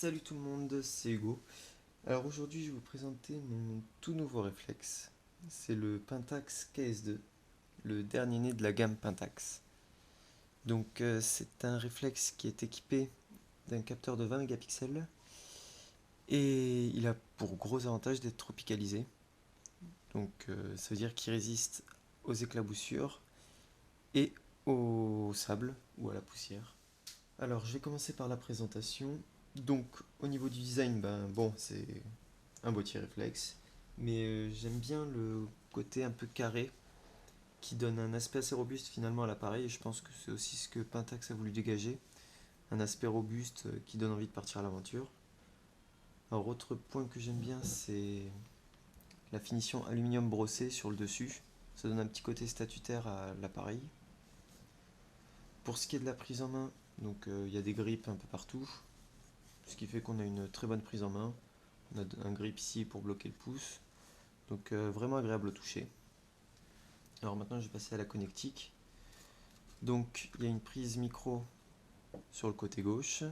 Salut tout le monde, c'est Hugo. Alors aujourd'hui, je vais vous présenter mon tout nouveau réflexe. C'est le Pentax KS2, le dernier né de la gamme Pentax. Donc c'est un réflexe qui est équipé d'un capteur de 20 mégapixels et il a pour gros avantage d'être tropicalisé. Donc ça veut dire qu'il résiste aux éclaboussures et au sable ou à la poussière. Alors je vais commencer par la présentation. Donc au niveau du design, bon, c'est un boîtier réflexe, mais j'aime bien le côté un peu carré qui donne un aspect assez robuste finalement à l'appareil, et je pense que c'est aussi ce que Pentax a voulu dégager, un aspect robuste qui donne envie de partir à l'aventure. Alors autre point que j'aime bien, c'est la finition aluminium brossé sur le dessus, ça donne un petit côté statutaire à l'appareil. Pour ce qui est de la prise en main, donc il y a des grips un peu partout, ce qui fait qu'on a une très bonne prise en main. On a un grip ici pour bloquer le pouce, donc vraiment agréable au toucher. Alors maintenant je vais passer à la connectique. Donc il y a une prise micro sur le côté gauche.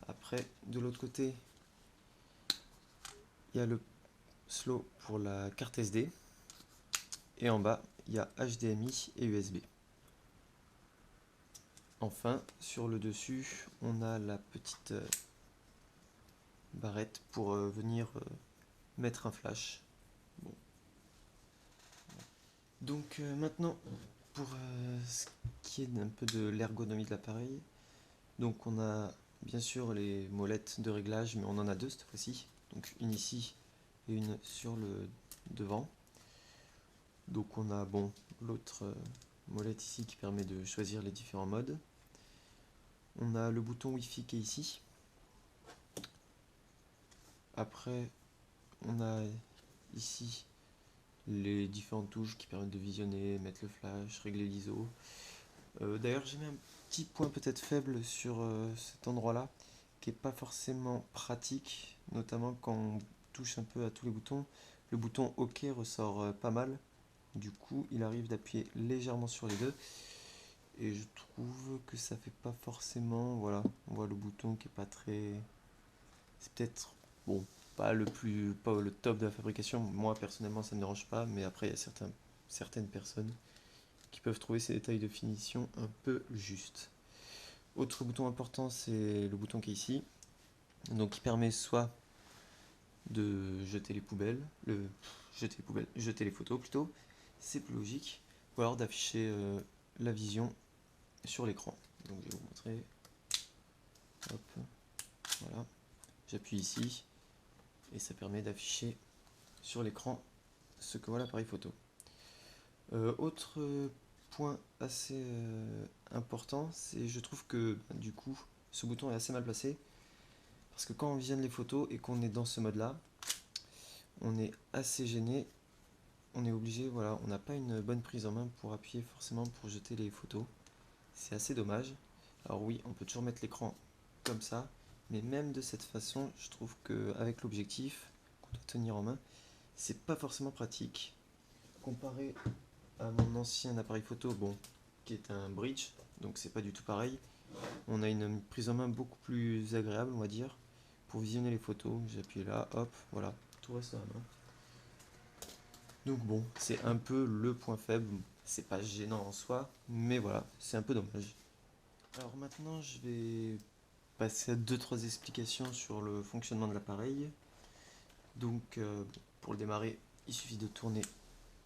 Après de l'autre côté il y a le slot pour la carte SD. Et en bas il y a HDMI et USB. Enfin sur le dessus on a la petite barrette pour venir mettre un flash. Bon. Donc maintenant pour ce qui est un peu de l'ergonomie de l'appareil. Donc on a bien sûr les molettes de réglage, mais on en a deux cette fois-ci. Donc une ici et une sur le devant. Donc on a bon l'autre molette ici qui permet de choisir les différents modes. On a le bouton Wi-Fi qui est ici. Après on a ici les différentes touches qui permettent de visionner, mettre le flash, régler l'ISO. D'ailleurs j'ai mis un petit point peut-être faible sur cet endroit-là, qui est pas forcément pratique, notamment quand on touche un peu à tous les boutons. Le bouton OK ressort pas mal, du coup il arrive d'appuyer légèrement sur les deux, et je trouve que ça fait pas forcément, voilà, on voit le bouton qui est pas très, c'est peut-être, bon, pas le top de la fabrication. Moi personnellement ça me dérange pas, mais après il y a certaines personnes qui peuvent trouver ces détails de finition un peu justes. Autre bouton important, c'est le bouton qui est ici, donc qui permet soit de jeter les poubelles, jeter les photos plutôt, c'est plus logique, ou alors d'afficher la vision sur l'écran. Donc je vais vous montrer. Hop, voilà. J'appuie ici et ça permet d'afficher sur l'écran ce que voit l'appareil photo. Autre point assez important, c'est je trouve que du coup ce bouton est assez mal placé, parce que quand on visionne les photos et qu'on est dans ce mode là, on est assez gêné, on est obligé, voilà, on n'a pas une bonne prise en main pour appuyer forcément pour jeter les photos, c'est assez dommage. Alors oui, on peut toujours mettre l'écran comme ça, mais même de cette façon, je trouve qu'avec l'objectif qu'on doit tenir en main, c'est pas forcément pratique. Comparé à mon ancien appareil photo, bon, qui est un bridge, donc c'est pas du tout pareil. On a une prise en main beaucoup plus agréable, on va dire, pour visionner les photos. J'appuie là, hop, voilà, tout reste dans la main. Donc bon, c'est un peu le point faible, c'est pas gênant en soi, mais voilà, c'est un peu dommage. Alors maintenant, je vais passer à 2-3 explications sur le fonctionnement de l'appareil. Donc pour le démarrer, il suffit de tourner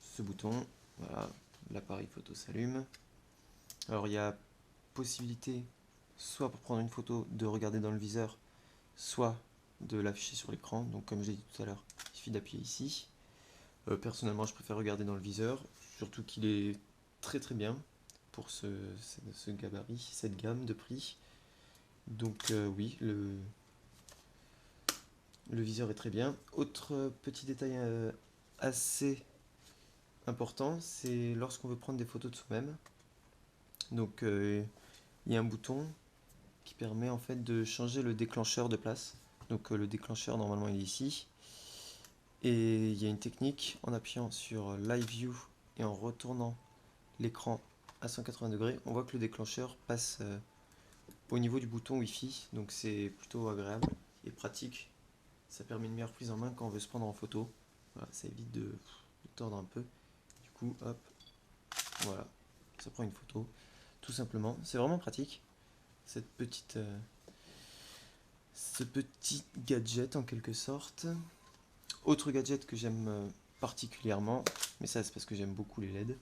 ce bouton, voilà, l'appareil photo s'allume. Alors il y a possibilité, soit pour prendre une photo, de regarder dans le viseur, soit de l'afficher sur l'écran. Donc comme je l'ai dit tout à l'heure, il suffit d'appuyer ici. Personnellement, je préfère regarder dans le viseur, surtout qu'il est très très bien pour ce gabarit, cette gamme de prix. Donc oui, le viseur est très bien. Autre petit détail assez important, c'est lorsqu'on veut prendre des photos de soi-même. Donc il y a un bouton qui permet en fait de changer le déclencheur de place. Donc le déclencheur normalement il est ici. Et il y a une technique en appuyant sur Live View et en retournant l'écran à 180 degrés, on voit que le déclencheur passe au niveau du bouton Wi-Fi, donc c'est plutôt agréable et pratique. Ça permet une meilleure prise en main quand on veut se prendre en photo. Voilà, ça évite de tordre un peu. Du coup, hop, voilà, ça prend une photo, tout simplement. C'est vraiment pratique, cette petite, ce petit gadget en quelque sorte. Autre gadget que j'aime particulièrement, mais ça c'est parce que j'aime beaucoup les LED,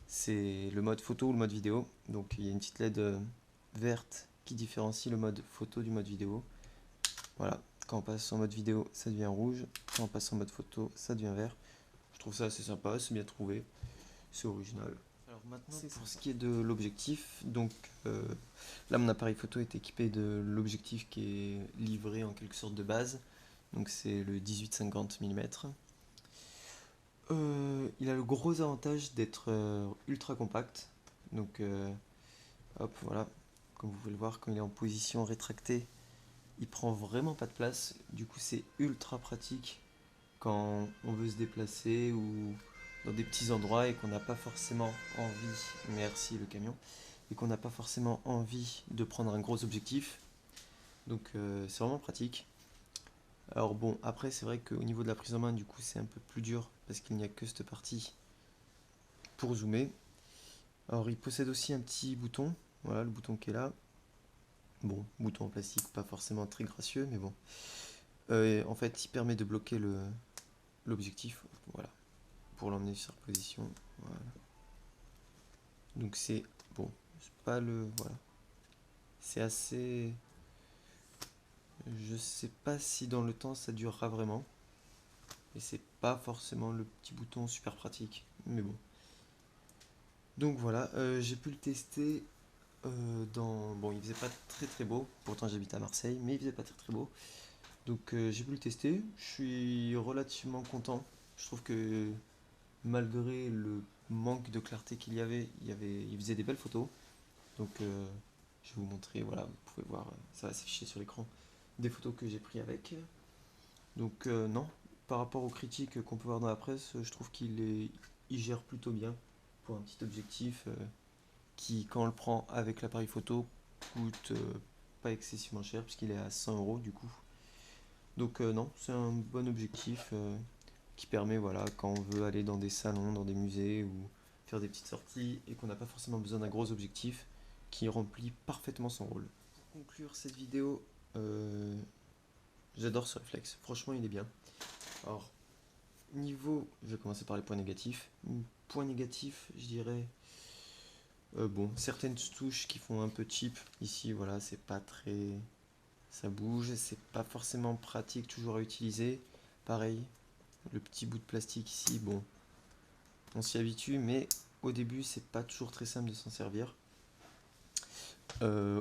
c'est le mode photo ou le mode vidéo. Donc il y a une petite LED verte qui différencie le mode photo du mode vidéo. Voilà, quand on passe en mode vidéo, ça devient rouge. Quand on passe en mode photo, ça devient vert. Je trouve ça assez sympa, c'est bien trouvé, c'est original. Alors maintenant, c'est pour ce qui est de l'objectif. Donc là, mon appareil photo est équipé de l'objectif qui est livré en quelque sorte de base. Donc c'est le 18-50 mm. Il a le gros avantage d'être ultra compact. Donc hop, voilà, comme vous pouvez le voir, quand il est en position rétractée, il prend vraiment pas de place. Du coup, c'est ultra pratique quand on veut se déplacer ou dans des petits endroits et qu'on n'a pas forcément envie, merci le camion, et qu'on n'a pas forcément envie de prendre un gros objectif. Donc c'est vraiment pratique. Alors bon, après c'est vrai qu'au niveau de la prise en main, du coup c'est un peu plus dur parce qu'il n'y a que cette partie pour zoomer. Alors il possède aussi un petit bouton, voilà le bouton qui est là. Bon, bouton en plastique, pas forcément très gracieux, mais bon. En fait, il permet de bloquer l'objectif, voilà, pour l'emmener sur position. Voilà. Donc c'est bon, c'est pas le voilà, c'est assez. Je sais pas si dans le temps ça durera vraiment, et c'est pas forcément le petit bouton super pratique, mais bon. Donc voilà, j'ai pu le tester dans. Bon, il faisait pas très très beau, pourtant j'habite à Marseille, mais il faisait pas très très beau. Donc j'ai pu le tester, je suis relativement content. Je trouve que malgré le manque de clarté qu'il y avait, il faisait des belles photos. Donc je vais vous montrer, voilà, vous pouvez voir, ça va s'afficher sur l'écran, des photos que j'ai pris avec. Donc non, par rapport aux critiques qu'on peut voir dans la presse, je trouve il gère plutôt bien pour un petit objectif qui, quand on le prend avec l'appareil photo, coûte pas excessivement cher puisqu'il est à 100 euros du coup. Donc non, c'est un bon objectif qui permet, voilà, quand on veut aller dans des salons, dans des musées ou faire des petites sorties et qu'on n'a pas forcément besoin d'un gros objectif, qui remplit parfaitement son rôle. Pour conclure cette vidéo, j'adore ce réflexe, franchement il est bien. Alors, je vais commencer par les points négatifs. Point négatif, je dirais, bon, certaines touches qui font un peu cheap. Ici, voilà, c'est pas très, ça bouge, c'est pas forcément pratique toujours à utiliser. Pareil, le petit bout de plastique ici, bon, on s'y habitue, mais au début, c'est pas toujours très simple de s'en servir.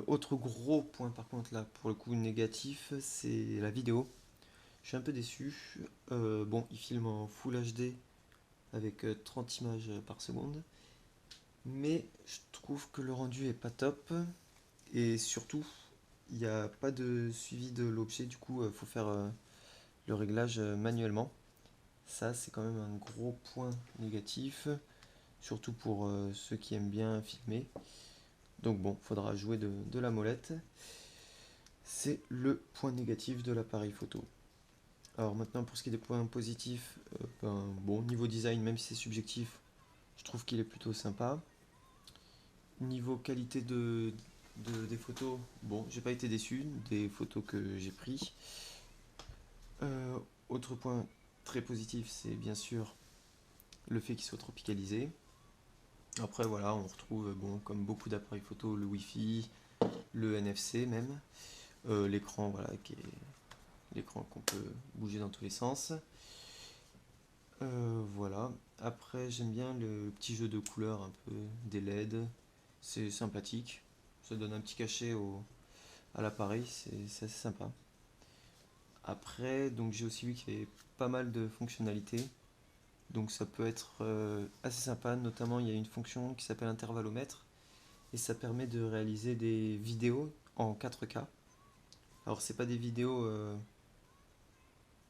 Autre gros point par contre là, pour le coup négatif, c'est la vidéo. Je suis un peu déçu. Bon, il filme en Full HD avec 30 images par seconde, mais je trouve que le rendu est pas top. Et surtout, il n'y a pas de suivi de l'objet, du coup, il faut faire le réglage manuellement. Ça, c'est quand même un gros point négatif, surtout pour ceux qui aiment bien filmer. Donc bon, faudra jouer de la molette. C'est le point négatif de l'appareil photo. Alors maintenant, pour ce qui est des points positifs, bon, niveau design, même si c'est subjectif, je trouve qu'il est plutôt sympa. Niveau qualité des photos, bon, j'ai pas été déçu des photos que j'ai pris. Euh, Autre point très positif, c'est bien sûr le fait qu'il soit tropicalisé. Après, voilà, on retrouve, bon, comme beaucoup d'appareils photo, le Wi-Fi, le NFC même, l'écran, voilà, qui est l'écran qu'on peut bouger dans tous les sens. Voilà. Après, j'aime bien le petit jeu de couleurs un peu des LED. C'est sympathique. Ça donne un petit cachet à l'appareil. C'est assez sympa. Après, donc j'ai aussi vu qu'il y avait pas mal de fonctionnalités. Donc ça peut être assez sympa. Notamment, il y a une fonction qui s'appelle intervallomètre. Et ça permet de réaliser des vidéos en 4K. Alors, c'est pas des vidéos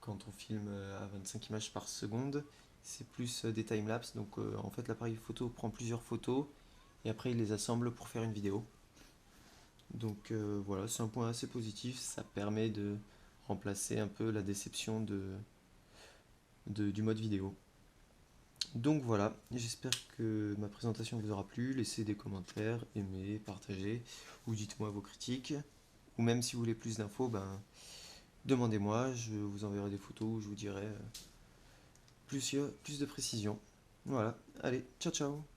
quand on filme à 25 images par seconde, c'est plus des timelapses. Donc en fait l'appareil photo prend plusieurs photos et après il les assemble pour faire une vidéo. Donc voilà, c'est un point assez positif, ça permet de remplacer un peu la déception du mode vidéo. Donc voilà, j'espère que ma présentation vous aura plu. Laissez des commentaires, aimez, partagez, ou dites-moi vos critiques. Ou même si vous voulez plus d'infos, ben, demandez-moi, je vous enverrai des photos où je vous dirai plus de précision. Voilà, allez, ciao ciao.